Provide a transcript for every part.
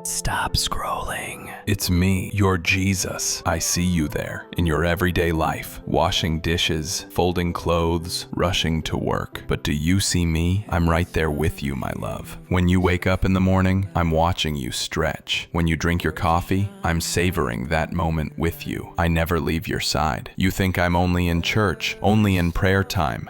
Stop scrolling. It's me, your Jesus. I see you there, in your everyday life, washing dishes, folding clothes, rushing to work. But do you see me? I'm right there with you, my love. When you wake up in the morning, I'm watching you stretch. When you drink your coffee, I'm savoring that moment with you. I never leave your side. You think I'm only in church, only in prayer time.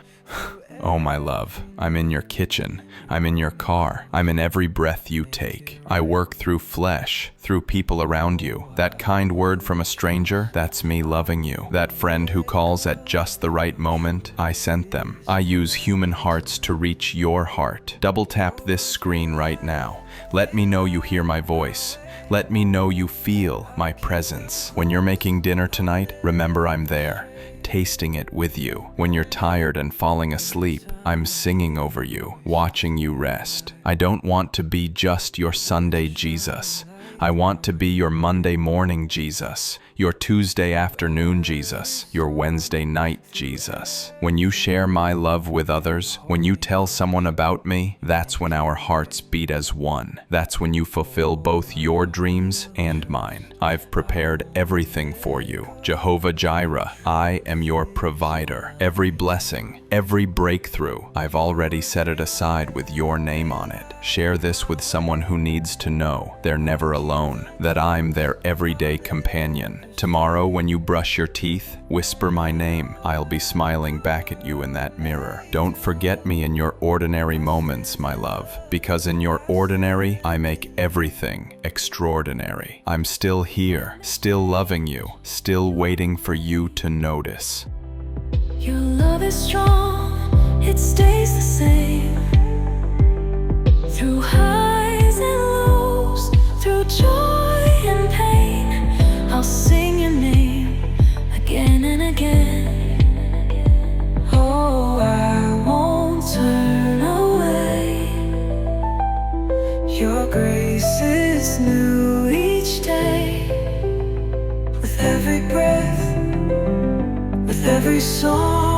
Oh, my love, I'm in your kitchen, I'm in your car, I'm in every breath you take. I work through flesh, through people around you. That kind word from a stranger, that's me loving you. That friend who calls at just the right moment, I sent them. I use human hearts to reach your heart. Double tap this screen right now. Let me know you hear my voice. Let me know you feel my presence. When you're making dinner tonight, remember I'm there, tasting it with you. When you're tired and falling asleep, I'm singing over you, watching you rest. I don't want to be just your Sunday Jesus. I want to be your Monday morning Jesus, your Tuesday afternoon Jesus, your Wednesday night Jesus. When you share my love with others, when you tell someone about me, that's when our hearts beat as one. That's when you fulfill both your dreams and mine. I've prepared everything for you. Jehovah Jireh, I am your provider. Every blessing, every breakthrough, I've already set it aside with your name on it. Share this with someone who needs to know they're never alone, that I'm their everyday companion. Tomorrow, when you brush your teeth, whisper my name. I'll be smiling back at you in that mirror. Don't forget me in your ordinary moments, my love, because in your ordinary, I make everything extraordinary. I'm still here, still loving you, still waiting for you to notice. Your love is strong, it stays the same. Through highs and lows, through joy and pain, I'll sing your name again and again. Oh, I won't turn away. Your grace is new each day. With every breath, with every song,